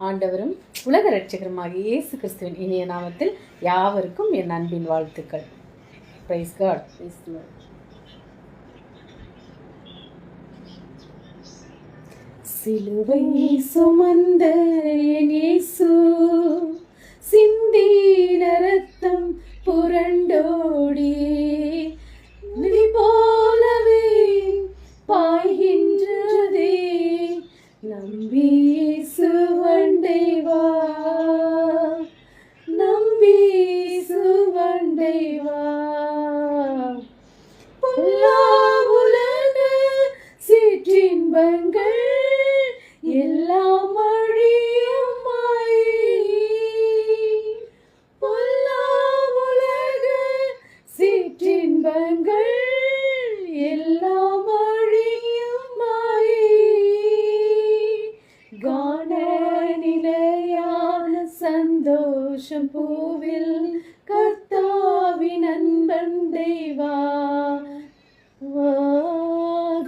ஆண்டவரும் உலக இரட்சகருமாகிய இயேசு கிறிஸ்துவின் இனிய நாமத்தில் யாவருக்கும் என் அன்பின் வாழ்த்துக்கள். Praise God. சிலுவை சுமந்த என் இயேசு சிந்தின ரத்தம் புரண்டோடி நதி போலவே பாய்கின்றதே. நம்பி சுவண்டை வா, நம்பி சுவண்டை வா. பொல்லா உலக சிற்றின்பங்கள் எல்லாம் அழியுமாய், பொல்லா உலக சிற்றின்பங்கள் எல்லாம் அழியுமாய். காண நிலையான சந்தோஷம் பூவில் கர்த்தாவின் அன்பண்டை வா.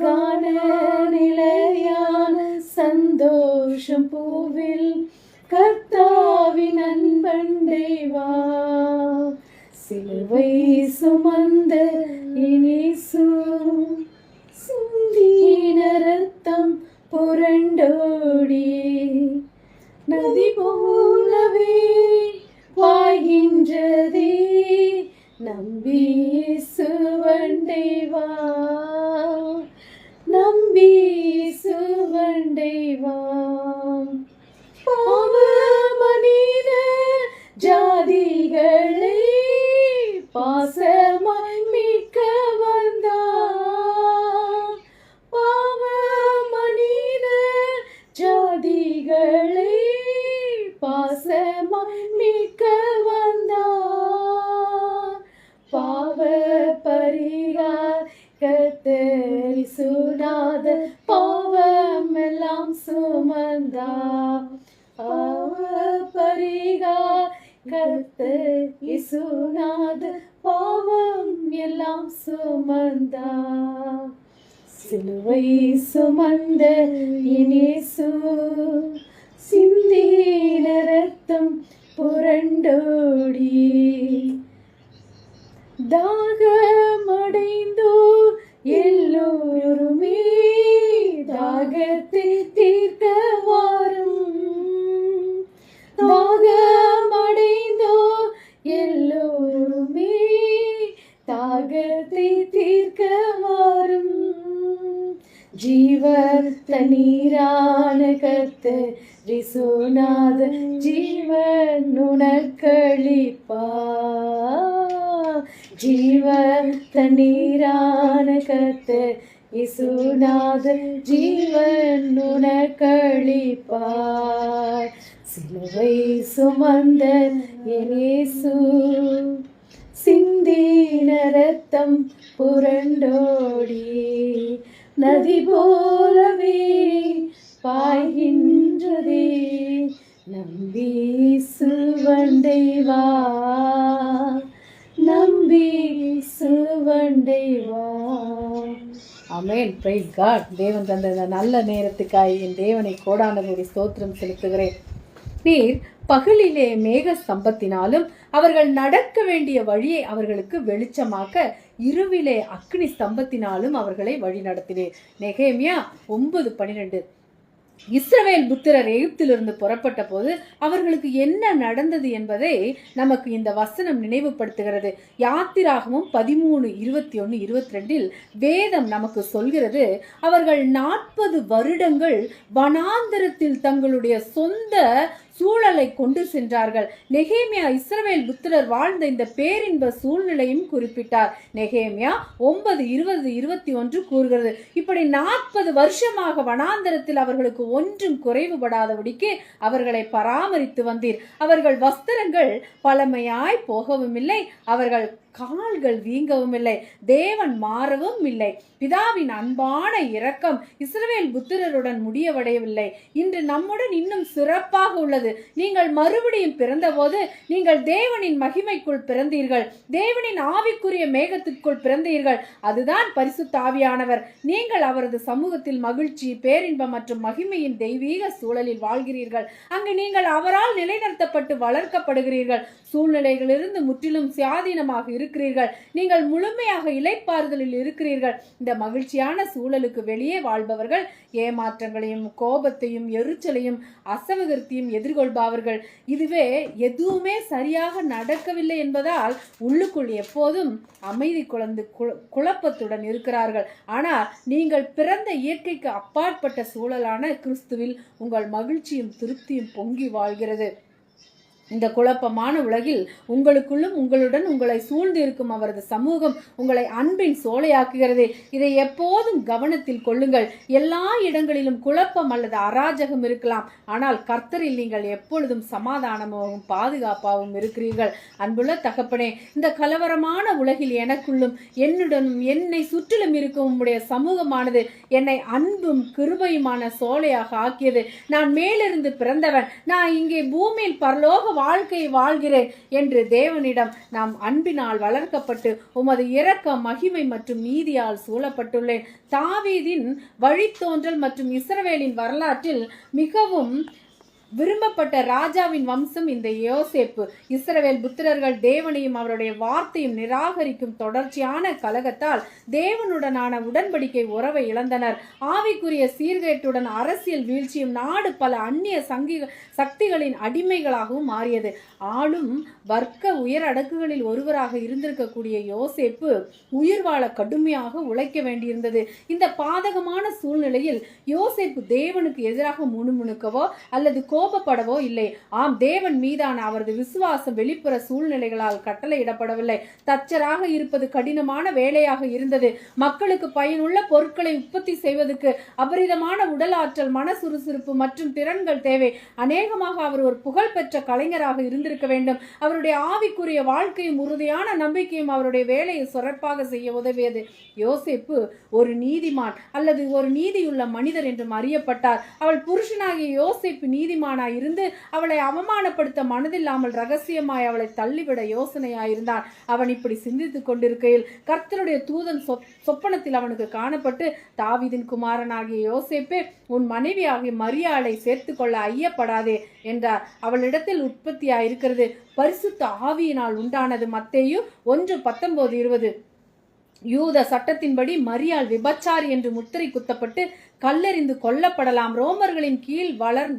காண நிலையான சந்தோஷம் பூவில் கர்த்தாவின் அன்பண்டை வா. சிலுவை சுமந்த இயேசு சிந்தின ரத்தம் புரண்டோடி நதி போலவே பாய்கின்றதே. நம்பி சுவண்டை வா, நம்பி சுவண்டை வா. பாவ மனித ஜாதிகளை பாசமாய் மீட்க வந்தார். பாவ மனித ஜாதிகளை பாசமாய் மீட்க வந்தார். பாவ பரிகார கர்த்தர் சுனாத பாவம் எல்லாம் சுமந்தார். பாவ பரிகார கர்த்தர் இயேசுநாத பாவம் எல்லாம் சுமந்தார். சிலுவை சுமந்த இயேசு சிந்தின ரத்தம் புரண்டோடி தாகமடைந்தோ எல்லோருமே தாகத்தை தீர்க்க வாரும். தாகமடைந்தோ எல்லோருமே தாகத்தை தீர்க்க வாரும். ஜீவ தண்ணீரான கர்த்தர் இயேசுநாத ஜீவன் உனக்களிப்பார். ஜீவ தண்ணீரான கர்த்தர் இயேசுநாத ஜீவன் உனக்களிப்பார். சிலுவை சுமந்த இயேசு சிந்தின ரத்தம் புரண்டோடி நதி போலவே பாய்கின்றதே. நம்பி சுவண்டை வா, நம்பி சுவண்டை வா. ஆமென். Praise God. தேவன் தந்த இந்த நல்ல நேரத்துக்காய் என் தேவனை கோடான கோடி ஸ்தோத்திரம் செலுத்துகிறேன். நீர் பகலிலே மேக ஸ்தம்பத்தினாலும் அவர்கள் நடக்க வேண்டிய வழியை அவர்களுக்கு வெளிச்சமாக்க இரவிலே அக்னி ஸ்தம்பத்தினாலும் அவர்களை வழி நடத்தினேன். நெகேமியா 9:12. இஸ்ரவேல் புத்திரர் எகிப்திலிருந்து புறப்பட்ட போது அவர்களுக்கு என்ன நடந்தது என்பதை நமக்கு இந்த வசனம் நினைவுபடுத்துகிறது. யாத்திராகமும் 13:21-22 வேதம் நமக்கு சொல்கிறது, அவர்கள் 40 வருடங்கள் வனாந்தரத்தில் தங்களுடைய சொந்த சூழலை கொண்டு சென்றார்கள். நெகேமியா இஸ்ரவேல் புத்திரர் வாழ்ந்த இந்த பேரின்ப சூழ்நிலையும் குறிப்பிட்டார். நெகேமியா 9:20-21 கூறுகிறது, இப்படி 40 வருஷமாக வனாந்தரத்தில் அவர்களுக்கு ஒன்றும் குறைவுபடாதபடிக்கு அவர்களை பராமரித்து வந்தீர். அவர்கள் வஸ்திரங்கள் பழமையாய் போகவும் இல்லை, அவர்கள் கால்கள் வீங்கவும் இல்லை. தேவன் மாறவும் இல்லை. பிதாவின் அன்பான இரக்கம் இஸ்ரவேல் புத்திரருடன் முடியவடையவில்லை, இன்று நம்முடன் இன்னும் சிறப்பாக உள்ளது. நீங்கள் மறுபடியும் பிறந்தபோது நீங்கள் தேவனின் மகிமைக்குள் பிறந்தீர்கள். தேவனின் ஆவிக்குரிய மேகத்திற்குள் பிறந்தீர்கள். அதுதான் பரிசுத்த ஆவியானவர். நீங்கள் அவரது சமூகத்தில் மகிழ்ச்சி, பேரின்பம் மற்றும் மகிமையின் தெய்வீக சூழலில் வாழ்கிறீர்கள். அங்கு நீங்கள் அவரால் நிலைநிறுத்தப்பட்டு வளர்க்கப்படுகிறீர்கள். சூழ்நிலைகளிலிருந்து முற்றிலும் சுயாதீனமாக இருக்கிறீர்கள். நீங்கள் முழுமையாக இளைப்பாறுதலில் இருக்கிறீர்கள். இந்த மகிழ்ச்சியான சூழலுக்கு வெளியே வாழ்பவர்கள் ஏமாற்றங்களையும் கோபத்தையும் எரிச்சலையும் அசமகீர்த்தியும் எதிர்கொள்பவர்கள். இதுவே எதுவுமே சரியாக நடக்கவில்லை என்பதால் உள்ளுக்குள் எப்போதும் அமைதி குழந்து குழப்பத்துடன் இருக்கிறார்கள். ஆனால் நீங்கள் பிறந்த இயற்கைக்கு அப்பாற்பட்ட சூழலான கிறிஸ்துவில் உங்கள் மகிழ்ச்சியும் திருப்தியும் பொங்கி வாழ்கிறது. இந்த குழப்பமான உலகில் உங்களுக்குள்ளும் உங்களுடன் உங்களை சூழ்ந்து இருக்கும் அவரது சமூகம் உங்களை அன்பின் சோலையாக்குகிறது. இதை எப்போதும் கவனத்தில் கொள்ளுங்கள். எல்லா இடங்களிலும் குழப்பம் அல்லது அராஜகம் இருக்கலாம், ஆனால் கர்த்தரில் நீங்கள் எப்பொழுதும் சமாதானமாகவும் பாதுகாப்பாகவும் இருக்கிறீர்கள். அன்புள்ள தகப்பனே, இந்த கலவரமான உலகில் எனக்குள்ளும் என்னுடனும் என்னை சுற்றிலும் இருக்கும் உம்முடைய சமூகமானது என்னை அன்பும் கிருபையுமான சோலையாக ஆக்கியது. நான் மேலிருந்து பிறந்தவன், நான் இங்கே பூமியில் பரலோக வாழ்க்கை வாழ்கிறேன் என்று தேவனிடம் நாம் அன்பினால் வளர்க்கப்பட்டு உமது இரக்கம், மகிமை மற்றும் நீதியால் சூழப்பட்டுள்ளேன். தாவீதின் வழித்தோன்றல் மற்றும் இஸ்ரவேலின் வரலாற்றில் மிகவும் விரும்பப்பட்ட ராஜாவின் வம்சம் இந்த யோசேப்பு. இஸ்ரவேல் புத்திரர்கள் தேவனையும் அவருடைய வார்த்தையும் நிராகரிக்கும் தொடர்ச்சியான கலகத்தால் தேவனுடனான உடன்படிக்கை உறவை இழந்தனர். ஆவிக்குரிய சீர்கேட்டுடன் அரசியல் வீழ்ச்சியும் நாடு பல அந்நிய சக்திகளின் அடிமைகளாகவும் மாறியது. ஆளும் வர்க்க உயர் அடுக்குகளில் ஒருவராக இருந்திருக்கக்கூடிய யோசேப்பு உயிர் வாழ கடுமையாக உழைக்க வேண்டியிருந்தது. இந்த பாதகமான சூழ்நிலையில் யோசேப்பு தேவனுக்கு எதிராக முணுமுணுக்கவோ அல்லது கோபப்படவோ இல்லை. ஆம், தேவன் மீதான அவரது விசுவாசம் வெளிப்புற சூழ்நிலைகளால் கட்டளையிடப்படவில்லை. தச்சராக இருப்பது கடினமான வேலையாக இருந்தது. மக்களுக்கு பயனுள்ள பொருட்களை உற்பத்தி செய்வதற்கு அபரிதமான உடல் ஆற்றல், மன சுறுசுறுப்பு மற்றும் திறன்கள் தேவை. அநேகமாக அவர் ஒரு புகழ்பெற்ற கலைஞராக இருந்திருக்க வேண்டும். அவருடைய ஆவிக்குரிய வாழ்க்கையும் உறுதியான நம்பிக்கையும் அவருடைய வேலையை சிறப்பாக செய்ய உதவியது. யோசேப்பு ஒரு நீதிமான் அல்லது ஒரு நீதியுள்ள மனிதர் என்றும் அறியப்பட்டார். அவள் புருஷனாகிய யோசேப்பு நீதிமானாய் இருந்து அவளை அவமானப்படுத்த மனதில்லாமல் ரகசியமாய் அவளை தள்ளிவிட யோசனையாயிருந்தான். அவன் இப்படி சிந்தித்துக் கொண்டிருக்கையில் கர்த்தருடைய தூதன் சொப்பனத்தில் அவனுக்கு காணப்பட்டு, தாவீதின் குமாரனாகிய யோசேப்பே, உன் மனைவியாகிய மரியாளை சேர்த்து கொள்ள ஐயப்படாதே என்றார். அவளிடத்தில் உற்பத்தியாயிருக்கிறது பரிசுத்த ஆவியினால் உண்டானது. மத்தேயு 1:19-20. யூத சட்டத்தின்படி மரியாள் விபச்சாரி என்று முத்திரை குத்தப்பட்டு கல்லெறிந்து கொல்லப்படலாம். ரோமர்களின் கீழ்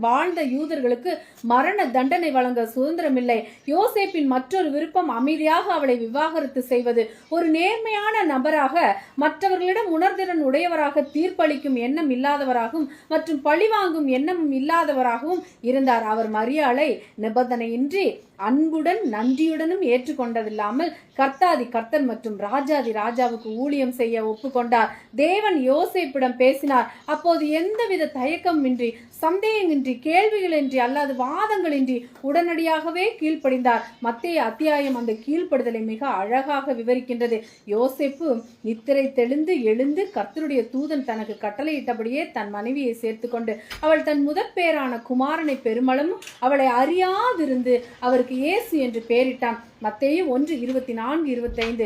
வாழ்ந்த யூதர்களுக்கு மரண தண்டனை வழங்க சுதந்திரமில்லை. யோசேப்பின் மற்றொரு விருப்பம் அமைதியாக அவளை விவாகரத்து செய்வது. ஒரு நேர்மையான நபராக, மற்றவர்களிடம் உணர்திறன் உடையவராக, தீர்ப்பளிக்கும் எண்ணம் இல்லாதவராகவும் மற்றும் பழிவாங்கும் எண்ணமும் இல்லாதவராகவும் இருந்தார். அவர் மரியாளை நிபந்தனையின்றி அன்புடன் நன்றியுடனும் ஏற்றுக்கொண்டதில்லாமல் கர்த்தாதி கர்த்தர் மற்றும் ராஜாதி ராஜாவுக்கு ஊழியம் செய்ய ஒப்புக்கொண்டார். தேவன் யோசேப்பிடம் பேசினார். அப்போது எந்தவித தயக்கமின்றி, சந்தேகமின்றி, கேள்விகளின்றி அல்லாது வாதங்களின்றி உடனடியாகவே கீழ்ப்படிந்தார். மத்தேயு அத்தியாயம் அந்த கீழ்ப்படுதலை மிக அழகாக விவரிக்கின்றது. யோசேப்பு நித்திரை தெளிந்து எழுந்து கர்த்தருடைய தூதன் தனக்கு கட்டளையிட்டபடியே தன் மனைவியை சேர்த்து கொண்டு அவள் தன் முதற்பேரான குமாரனை பெருமளவும் அவளை அறியாதிருந்து அவருக்கு இயேசு என்று பெயரிட்டான். மத்தேயு 1:24-25.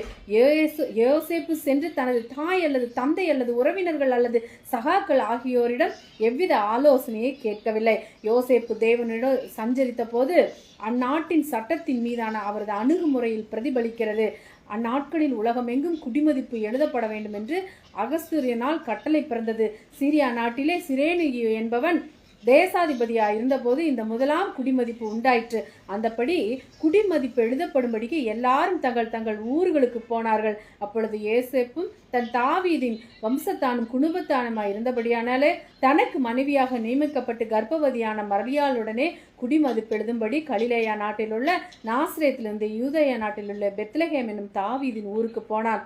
யோசேப்பு சென்று தனது தாய் அல்லது தந்தை அல்லது உறவினர்கள் அல்லது சகாக்கள் ஆகியோரிடம் எவ்வித ஆலோசனையை கேட்கவில்லை. யோசேப்பு தேவனிடம் சஞ்சரித்த போது அந்நாட்டின் சட்டத்தின் மீதான அவரது அணுகுமுறையில் பிரதிபலிக்கிறது. அந்நாட்களில் உலகமெங்கும் குடிமதிப்பு எழுதப்பட வேண்டும் என்று அகஸ்தியனால் கட்டளை பிறந்தது. சீரியா நாட்டிலே சிரேனியு என்பவன் தேசாதிபதியாக இருந்தபோது இந்த முதலாம் குடிமதிப்பு உண்டாயிற்று. அந்தபடி குடிமதிப்பு எழுதப்படும்படிக்கு எல்லாரும் தங்கள் ஊர்களுக்கு போனார்கள். அப்பொழுது யோசேப்பும் தன் தாவீதின் வம்சத்தானும் குடும்பத்தானுமாய் இருந்தபடியானாலே தனக்கு மனைவியாக நியமிக்கப்பட்டு கர்ப்பவதியான மரியாளுடனே குடிமதிப்பு எழுதும்படி கலிலேயா நாட்டில் உள்ள நாசரேத்திலிருந்து யூதேயா நாட்டில் உள்ள பெத்லகேம் என்னும் தாவீதின் ஊருக்கு போனார்.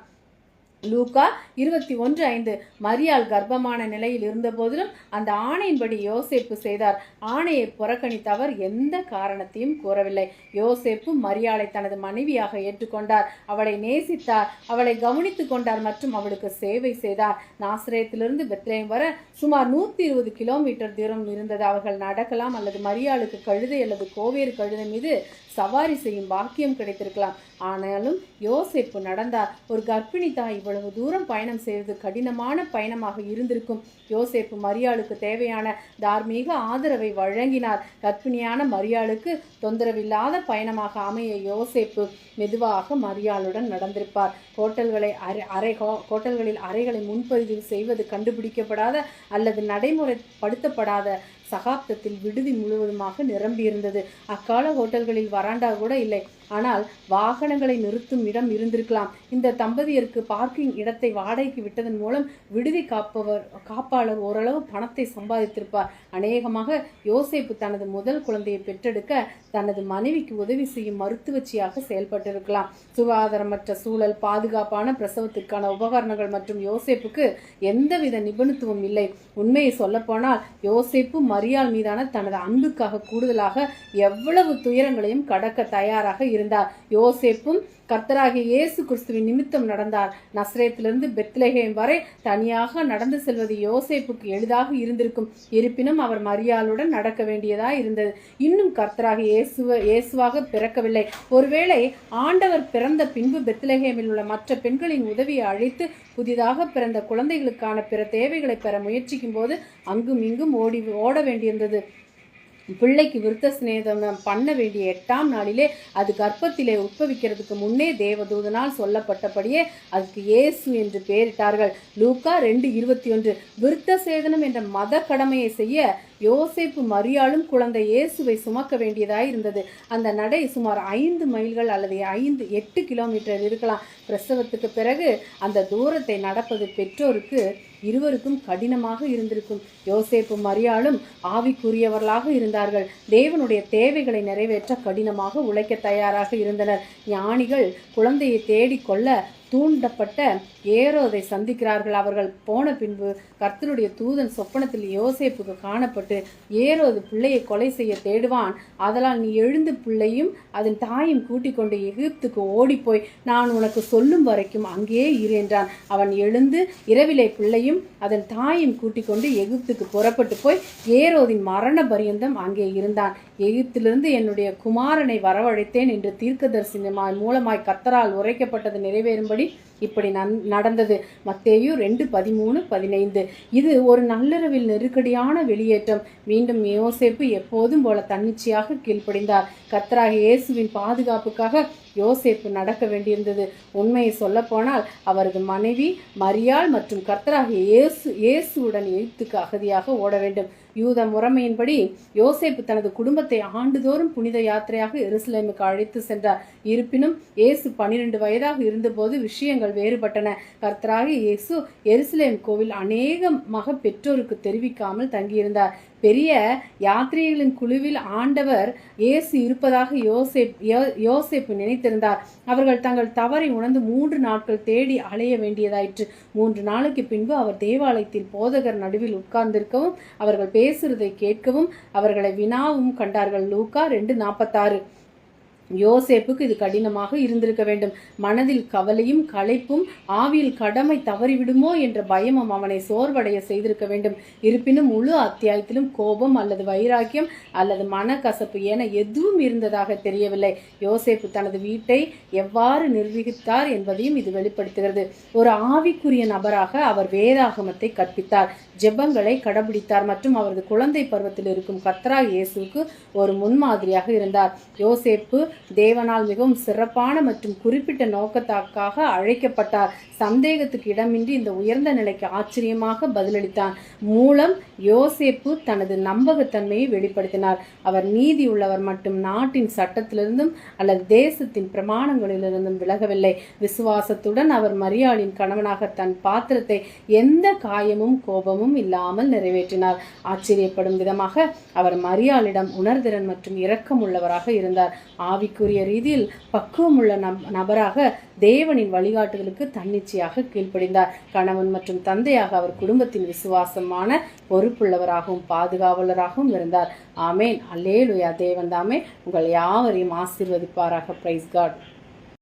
லூக்கா 21:5. மரியாள் கர்ப்பமான நிலையில் இருந்த போதிலும் அந்த ஆணையின்படி யோசேப்பு செய்தார். ஆணையை புறக்கணித்த அவர் எந்த காரணத்தையும் கூறவில்லை. யோசேப்பு மரியாளை தனது மனைவியாக ஏற்றுக்கொண்டார், அவளை நேசித்தார், அவளை கவனித்துக் கொண்டார் மற்றும் அவளுக்கு சேவை செய்தார். நாசரேத்திலிருந்து பெத்லேம் வர சுமார் 120 கிலோமீட்டர் தூரம் இருந்தது. அவர்கள் நடக்கலாம் அல்லது மரியாளுக்கு கழுதை அல்லது கோவேறு கழுதை மீது சவாரி செய்யும் பாக்கியம் கிடைத்திருக்கலாம். ஆனாலும் யோசேப்பு நடந்தார். ஒரு கர்ப்பிணி தாய் இவ்வளவு தூரம் பயணம் செய்வது கடினமான பயணமாக இருந்திருக்கும். யோசேப்பு மரியாளுக்கு தேவையான தார்மீக ஆதரவை வழங்கினார். கர்ப்பிணியான மரியாளுக்கு தொந்தரவில்லாத பயணமாக அமைய யோசேப்பு மெதுவாக மரியாளுடன் நடந்திருப்பார். ஹோட்டல்களில் அறைகளை முன்பதிவு செய்வது கண்டுபிடிக்கப்படாத அல்லது நடைமுறைப்படுத்தப்படாத சகாப்தத்தில் விடுதி முழுவதுமாக நிரம்பியிருந்தது. அக்கால ஹோட்டல்களில் வராண்டா கூட இல்லை, ஆனால் வாகனங்களை நிறுத்தும் இடம் இருந்திருக்கலாம். இந்த தம்பதியருக்கு பார்க்கிங் இடத்தை வாடகைக்கு விட்டதன் மூலம் விடுதி காப்பாளர் ஓரளவு பணத்தை சம்பாதித்திருப்பார். அநேகமாக யோசேப்பு தனது முதல் குழந்தையை பெற்றெடுக்க தனது மனைவிக்கு உதவி செய்யும் மருத்துவச்சியாக செயல்பட்டிருக்கலாம். சுகாதாரமற்ற சூழல், பாதுகாப்பான பிரசவத்திற்கான உபகரணங்கள் மற்றும் யோசேப்புக்கு எந்தவித நிபுணத்துவம் இல்லை. உண்மையை சொல்லப்போனால் யோசேப்பு மரியாள் மீதான தனது அன்புக்காக கூடுதலாக எவ்வளவு துயரங்களையும் கடக்க தயாராக இருந்தார். யோசேப்பும் கர்த்தராகிய இயேசு கிறிஸ்துவின் நிமித்தம் நடந்தார். நசரேத்திலிருந்து பெத்லெகேம் வரை தனியாக நடந்து செல்வது யோசேப்புக்கு எளிதாக இருந்திருக்கும். இருப்பினும் அவர் மரியாளுடன் நடக்க வேண்டியதா இருந்தது. இன்னும் கர்த்தராகிய இயேசுவாக பிறக்கவில்லை. ஒருவேளை ஆண்டவர் பிறந்த பின்பு பெத்லெகேமில் உள்ள மற்ற பெண்களின் உதவியை அழைத்து புதிதாக பிறந்த குழந்தைகளுக்கான பிற தேவைகளை பெற முயற்சிக்கும் போது அங்கும் இங்கும் ஓட வேண்டியிருந்தது. பிள்ளைக்கு விருத்த சிநேகம் பண்ண வேண்டிய 8ஆம் நாளிலே அது கர்ப்பத்திலே உட்பவிக்கிறதுக்கு முன்னே தேவதூதனால் சொல்லப்பட்டபடியே அதுக்கு இயேசு என்று பெயரிட்டார்கள். லூக்கா 2:21. விருத்த சேதனம் என்ற மத கடமையை செய்ய யோசேப்பு மரியாளும் குழந்தை இயேசுவை சுமக்க வேண்டியதாய் இருந்தது. அந்த நடை சுமார் 5 மைல்கள் அல்லது 8 கிலோமீட்டர் இருக்கலாம். பிரசவத்துக்கு பிறகு அந்த தூரத்தை நடப்பது பெற்றோருக்கு இருவருக்கும் கடினமாக இருந்திருக்கும். யோசேப்பு மரியாளும் ஆவிக்குரியவர்களாக இருந்தார்கள். தேவனுடைய தேவைகளை நிறைவேற்ற கடினமாக உழைக்க தயாராக இருந்தனர். ஞானிகள் குழந்தையை தேடிக்கொள்ள தூண்டப்பட்ட ஏரோதை சந்திக்கிறார்கள். அவர்கள் போன பின்பு கர்த்தருடைய தூதன் சொப்பனத்தில் யோசேப்புக்கு காணப்பட்டு, ஏரோது பிள்ளையை கொலை செய்ய தேடுவான், அதனால் நீ எழுந்து பிள்ளையும் அதன் தாயும் கூட்டிக் கொண்டு எகிப்துக்கு ஓடிப்போய் நான் உனக்கு சொல்லும் வரைக்கும் அங்கே இரு என்றான். அவன் எழுந்து இரவிலே பிள்ளையும் அதன் தாயும் கூட்டிக் கொண்டு எகிப்துக்கு புறப்பட்டு போய் ஏரோதின் மரண பரியந்தம் அங்கே இருந்தான். எகிப்திலிருந்து என்னுடைய குமாரனை வரவழைத்தேன் என்று தீர்க்கதரிசி மூலமாய் கர்த்தரால் உரைக்கப்பட்டது நிறைவேறும்படி இப்படி நடந்தது. மத்தேயு 2:13-15. இது ஒரு நள்ளிரவில் நெருக்கடியான வெளியேற்றம். மீண்டும் யோசேப்பு எப்போதும் போல தன்னிச்சையாக கீழ்ப்படிந்தார். கர்த்தராகிய இயேசுவின் பாதுகாப்புக்காக யோசேப்பு நடக்க வேண்டியிருந்தது. உண்மையை சொல்ல போனால் அவரது மனைவி மரியாள் மற்றும் கர்த்தராகிய இயேசுவுடன் எகிப்துக்கு அகதியாக ஓட வேண்டும். யூத முறைமையின்படி யோசேப்பு தனது குடும்பத்தை ஆண்டுதோறும் புனித யாத்திரையாக எருசலேமுக்கு அழைத்து சென்றார். இருப்பினும் இயேசு 12 வயதாக இருந்தபோது விஷயங்கள் வேறுபட்டன. கர்த்தராகிய இயேசு எருசலேம் கோவில் அநேகமாக பெற்றோருக்கு தெரிவிக்காமல் தங்கியிருந்தார். பெரிய யாத்திரைகளின் குழுவில் ஆண்டவர் இயேசு இருப்பதாக யோசேப்பு நினைத்திருந்தார். அவர்கள் தங்கள் தவறை உணர்ந்து 3 நாட்கள் தேடி அலைய வேண்டியதாயிற்று. 3 நாளுக்கு பின்பு அவர் தேவாலயத்தில் போதகர் நடுவில் உட்கார்ந்திருக்கவும் அவர்கள் பேசுறதை கேட்கவும் அவர்களை வினாவும் கண்டார்கள். லூக்கா 2:46. யோசேப்புக்கு இது கடினமாக இருந்திருக்க வேண்டும். மனதில் கவலையும் களைப்பும் ஆவியில் கடமை தவறிவிடுமோ என்ற பயமும் அவனை சோர்வடைய செய்திருக்க வேண்டும். இருப்பினும் முழு அத்தியாயத்திலும் கோபம் அல்லது வைராக்கியம் அல்லது மனக்கசப்பு என எதுவும் இருந்ததாக தெரியவில்லை. யோசேப்பு தனது வீட்டை எவ்வாறு நிர்வகித்தார் என்பதையும் இது வெளிப்படுத்துகிறது. ஒரு ஆவிக்குரிய நபராக அவர் வேதாகமத்தை கற்பித்தார், ஜெபங்களை கடைபிடித்தார் மற்றும் அவரது குழந்தை பருவத்தில் இருக்கும் கர்த்தராகிய இயேசுவுக்கு ஒரு முன்மாதிரியாக இருந்தார். யோசேப்பு தேவனால் மிகவும் சிறப்பான மற்றும் குறிப்பிட்ட நோக்கத்திற்காக அழைக்கப்பட்டார். சந்தேகத்துக்கு இடமின்றி இந்த உயர்ந்த நிலைக்கு ஆச்சரியமாக பதிலளித்தான். மூலம் யோசேப்பு தனது நம்பகத்தன்மையை வெளிப்படுத்தினார். அவர் நீதி உள்ளவர் மற்றும் நாட்டின் சட்டத்திலிருந்தும் அல்லது தேசத்தின் பிரமாணங்களிலிருந்தும் விலகவில்லை. விசுவாசத்துடன் அவர் மரியாளின் கணவனாக தன் பாத்திரத்தை எந்த காயமும் கோபமும் இல்லாமல் நிறைவேற்றினார். ஆச்சரியப்படும் விதமாக அவர் மரியாளிடம் உணர்திறன் மற்றும் இரக்கம் உள்ளவராக இருந்தார். ஆவி ஆவிக்குரிய ரீதியில் பக்குவமுள்ள நபராக தேவனின் வழிகாட்டுதலுக்கு தன்னிச்சையாக கீழ்ப்படிந்தார். கணவன் மற்றும் தந்தையாக அவர் குடும்பத்தின் விசுவாசமான பொறுப்புள்ளவராகவும் பாதுகாவலராகவும் இருந்தார். ஆமேன். அல்லேலூயா. தேவன் தாமே உங்கள் யாவரையும் ஆசீர்வதிப்பாராக. Praise God.